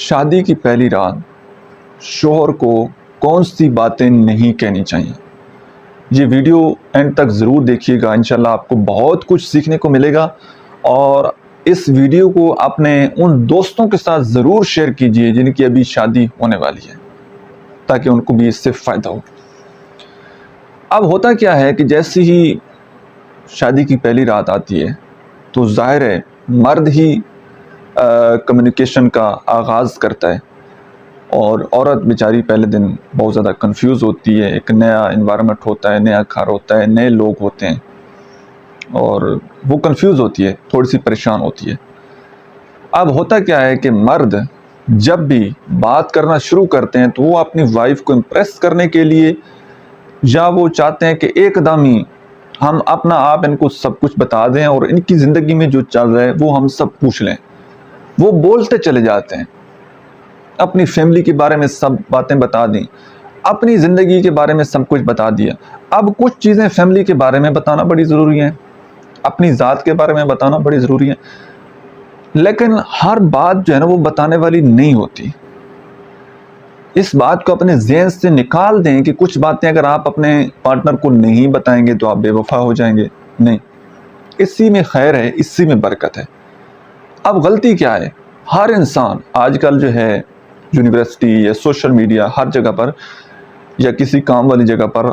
شادی کی پہلی رات شوہر کو کون سی باتیں نہیں کہنی چاہیے؟ یہ ویڈیو اینڈ تک ضرور دیکھیے گا، انشاءاللہ آپ کو بہت کچھ سیکھنے کو ملے گا، اور اس ویڈیو کو اپنے ان دوستوں کے ساتھ ضرور شیئر کیجئے جن کی ابھی شادی ہونے والی ہے، تاکہ ان کو بھی اس سے فائدہ ہو۔ اب ہوتا کیا ہے کہ جیسے ہی شادی کی پہلی رات آتی ہے تو ظاہر ہے مرد ہی کمیونیکیشن کا آغاز کرتا ہے، اور عورت بیچاری پہلے دن بہت زیادہ کنفیوز ہوتی ہے، ایک نیا انوائرمنٹ ہوتا ہے، نیا گھر ہوتا ہے، نئے لوگ ہوتے ہیں، اور وہ کنفیوز ہوتی ہے، تھوڑی سی پریشان ہوتی ہے۔ اب ہوتا کیا ہے کہ مرد جب بھی بات کرنا شروع کرتے ہیں تو وہ اپنی وائف کو امپریس کرنے کے لیے، یا وہ چاہتے ہیں کہ ایک دم ہی ہم اپنا آپ ان کو سب کچھ بتا دیں اور ان کی زندگی میں جو چل رہا ہے وہ ہم سب پوچھ لیں، وہ بولتے چلے جاتے ہیں، اپنی فیملی کے بارے میں سب باتیں بتا دیں، اپنی زندگی کے بارے میں سب کچھ بتا دیا۔ اب کچھ چیزیں فیملی کے بارے میں بتانا بڑی ضروری ہیں، اپنی ذات کے بارے میں بتانا بڑی ضروری ہے، لیکن ہر بات جو ہے نا وہ بتانے والی نہیں ہوتی۔ اس بات کو اپنے ذہن سے نکال دیں کہ کچھ باتیں اگر آپ اپنے پارٹنر کو نہیں بتائیں گے تو آپ بے وفا ہو جائیں گے، نہیں، اسی میں خیر ہے، اسی میں برکت ہے۔ اب غلطی کیا ہے؟ ہر انسان آج کل جو ہے یونیورسٹی یا سوشل میڈیا ہر جگہ پر، یا کسی کام والی جگہ پر،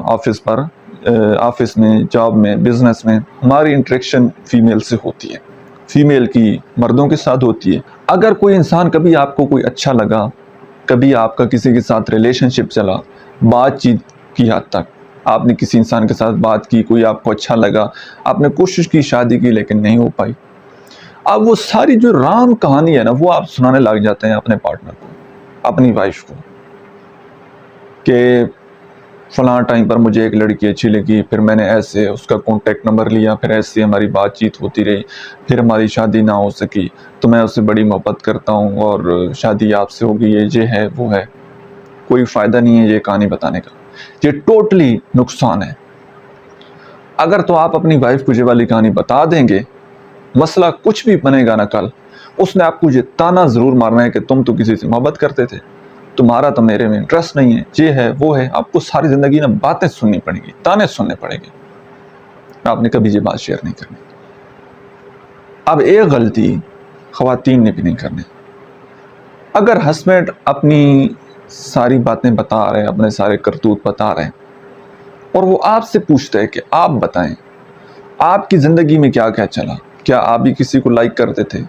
آفس میں، جاب میں، بزنس میں، ہماری انٹریکشن فیمیل سے ہوتی ہے، فیمیل کی مردوں کے ساتھ ہوتی ہے۔ اگر کوئی انسان کبھی آپ کو کوئی اچھا لگا، کبھی آپ کا کسی کے ساتھ ریلیشن شپ چلا، بات چیت کی حد تک آپ نے کسی انسان کے ساتھ بات کی، کوئی آپ کو اچھا لگا، آپ نے کوشش کی شادی کی لیکن نہیں ہو پائی، اب وہ ساری جو رام کہانی ہے نا وہ آپ سنانے لگ جاتے ہیں اپنے پارٹنر کو، اپنی وائف کو، کہ فلاں ٹائم پر مجھے ایک لڑکی اچھی لگی، پھر میں نے ایسے اس کا کانٹیکٹ نمبر لیا، پھر ایسے ہماری بات چیت ہوتی رہی، پھر ہماری شادی نہ ہو سکی، تو میں اس سے بڑی محبت کرتا ہوں اور شادی آپ سے ہوگی، یہ ہے وہ ہے۔ کوئی فائدہ نہیں ہے یہ کہانی بتانے کا، یہ ٹوٹلی نقصان ہے۔ اگر تو آپ اپنی وائف کو یہ والی کہانی بتا دیں گے، مسئلہ کچھ بھی بنے گا نا کل، اس نے آپ کو یہ تانا ضرور مارنا ہے کہ تم تو کسی سے محبت کرتے تھے، تمہارا تو میرے میں انٹرسٹ نہیں ہے، یہ ہے وہ ہے، آپ کو ساری زندگی نا باتیں سننی پڑیں گی، تانے سننے پڑیں گے، آپ نے کبھی یہ بات شیئر نہیں کرنی۔ اب ایک غلطی خواتین نے بھی نہیں کرنی، اگر ہسبینڈ اپنی ساری باتیں بتا رہے ہیں، اپنے سارے کرتوت بتا رہے ہیں، اور وہ آپ سے پوچھتا ہے کہ آپ بتائیں آپ کی زندگی میں کیا کیا چلا، کیا آپ بھی کسی کو لائک کرتے تھے،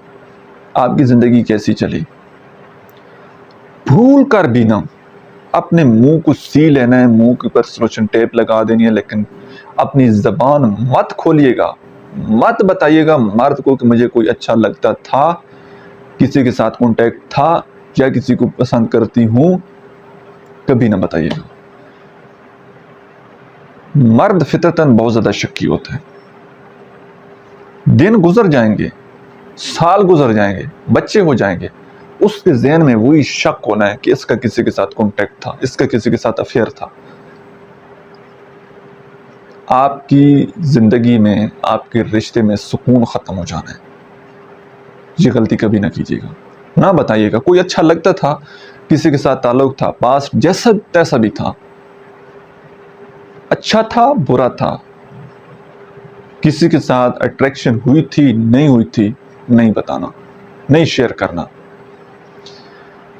آپ کی زندگی کیسی چلی، بھول کر بھی نہ اپنے منہ کو سی لینا ہے، منہ کے اوپر سلوشن ٹیپ لگا دینی ہے، لیکن اپنی زبان مت کھولیے گا، مت بتائیے گا مرد کو کہ مجھے کوئی اچھا لگتا تھا، کسی کے ساتھ کانٹیکٹ تھا، یا کسی کو پسند کرتی ہوں، کبھی نہ بتائیے گا۔ مرد فطرتاً بہت زیادہ شکی ہوتا ہے، دن گزر جائیں گے، سال گزر جائیں گے، بچے ہو جائیں گے، اس کے ذہن میں وہی شک ہونا ہے کہ اس کا کسی کے ساتھ کانٹیکٹ تھا، اس کا کسی کے ساتھ افیئر تھا۔ آپ کی زندگی میں، آپ کے رشتے میں سکون ختم ہو جانا ہے، یہ غلطی کبھی نہ کیجیے گا، نہ بتائیے گا۔ کوئی اچھا لگتا تھا، کسی کے ساتھ تعلق تھا، پاس جیسا تیسا بھی تھا، اچھا تھا برا تھا، کسی کے ساتھ اٹریکشن ہوئی تھی نہیں ہوئی تھی، نہیں بتانا، نہیں شیئر کرنا۔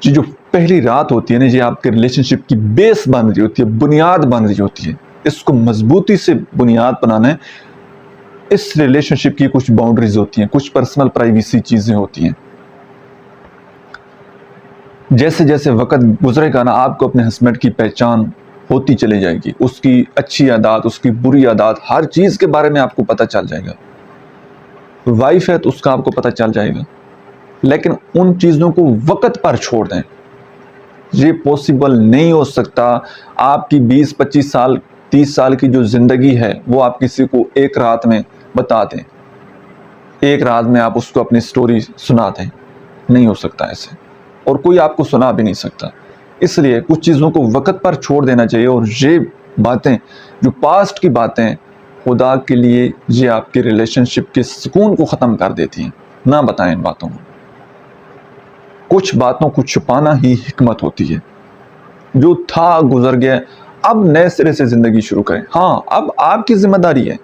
یہ جو پہلی رات ہوتی ہے نا، یہ آپ کے ریلیشن شپ کی بیس بن رہی ہوتی ہے، بنیاد بن رہی ہوتی ہے، اس کو مضبوطی سے بنیاد بنانا ہے۔ اس ریلیشن شپ کی کچھ باؤنڈریز ہوتی ہیں، کچھ پرسنل پرائیویسی چیزیں ہوتی ہیں۔ جیسے جیسے وقت گزرے گا نا، آپ کو اپنے ہسبینڈ کی پہچان ہوتی چلی جائے گی، اس کی اچھی عادات، اس کی بری عادات، ہر چیز کے بارے میں آپ کو پتہ چل جائے گا۔ وائف ہے تو اس کا آپ کو پتہ چل جائے گا، لیکن ان چیزوں کو وقت پر چھوڑ دیں، یہ پاسبل نہیں ہو سکتا۔ آپ کی 20-25 سال 30 سال کی جو زندگی ہے وہ آپ کسی کو ایک رات میں بتا دیں، ایک رات میں آپ اس کو اپنی سٹوری سنا دیں، نہیں ہو سکتا ایسے، اور کوئی آپ کو سنا بھی نہیں سکتا۔ اس لیے کچھ چیزوں کو وقت پر چھوڑ دینا چاہیے، اور یہ باتیں جو پاسٹ کی باتیں خدا کے لیے یہ آپ کے ریلیشن شپ کے سکون کو ختم کر دیتی ہیں، نہ بتائیں ان باتوں کو۔ کچھ باتوں کو چھپانا ہی حکمت ہوتی ہے. جو تھا گزر گیا, اب نئے سرے سے زندگی شروع کریں. ہاں, اب آپ کی ذمہ داری ہے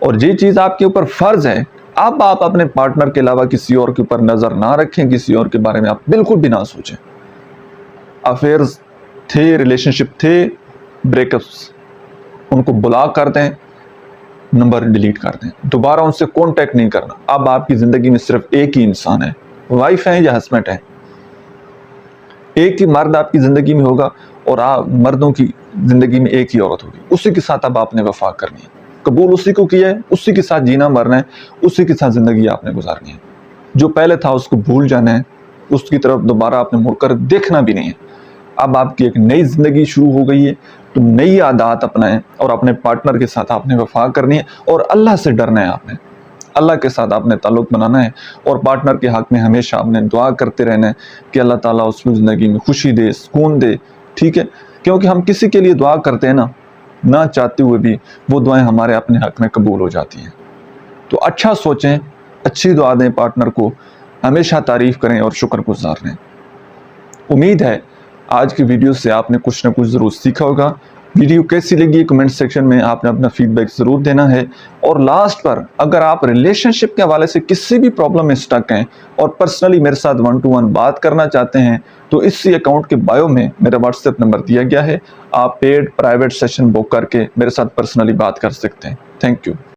اور یہ چیز آپ کے اوپر فرض ہے. اب آپ اپنے پارٹنر کے علاوہ کسی اور کے اوپر نظر نہ رکھیں, کسی اور کے بارے میں آپ بالکل بھی نہ سوچیں. افیئرز تھے, ریلیشن شپ تھے, بریک اپس, ان کو بلاک کر دیں, نمبر ڈیلیٹ کر دیں, دوبارہ ان سے کانٹیکٹ نہیں کرنا. اب آپ کی زندگی میں صرف ایک ہی انسان ہے, وائف ہے یا ہسبینڈ ہے. ایک ہی مرد آپ کی زندگی میں ہوگا اور مردوں کی زندگی میں ایک ہی عورت ہوگی. اسی کے ساتھ اب آپ نے وفا کرنی ہے, قبول اسی کو کیا ہے, اسی کے ساتھ جینا مرنا ہے, اسی کے ساتھ زندگی آپ نے گزارنی ہے. جو پہلے تھا اس کو بھول جانا ہے, اس کی طرف دوبارہ آپ نے مڑ کر دیکھنا بھی نہیں ہے. اب آپ کی ایک نئی زندگی شروع ہو گئی ہے, تو نئی عادات اپنائیں اور اپنے پارٹنر کے ساتھ آپ نے وفا کرنی ہے اور اللہ سے ڈرنا ہے. آپ نے اللہ کے ساتھ آپ نے تعلق بنانا ہے اور پارٹنر کے حق میں ہمیشہ آپ نے دعا کرتے رہنا ہے کہ اللہ تعالیٰ اس کی زندگی میں خوشی دے, سکون دے. ٹھیک ہے, کیونکہ ہم کسی کے لیے دعا کرتے ہیں نا, نہ چاہتے ہوئے بھی وہ دعائیں ہمارے اپنے حق میں قبول ہو جاتی ہیں. تو اچھا سوچیں, اچھی دعا دیں پارٹنر کو, ہمیشہ تعریف کریں اور شکر گزار رہیں. امید ہے آج کی ویڈیو سے آپ نے کچھ نہ کچھ ضرور سیکھا ہوگا. ویڈیو کیسی لگی کمنٹ سیکشن میں آپ نے اپنا فیڈ بیک ضرور دینا ہے. اور لاسٹ پر اگر آپ ریلیشن شپ کے حوالے سے کسی بھی پرابلم میں اسٹک ہیں اور پرسنلی میرے ساتھ 1 to 1 بات کرنا چاہتے ہیں, تو اسی اکاؤنٹ کے بایو میں میرا واٹس ایپ نمبر دیا گیا ہے. آپ پیڈ پرائیویٹ سیشن بک کر کے میرے ساتھ پرسنلی بات کر سکتے ہیں. Thank you.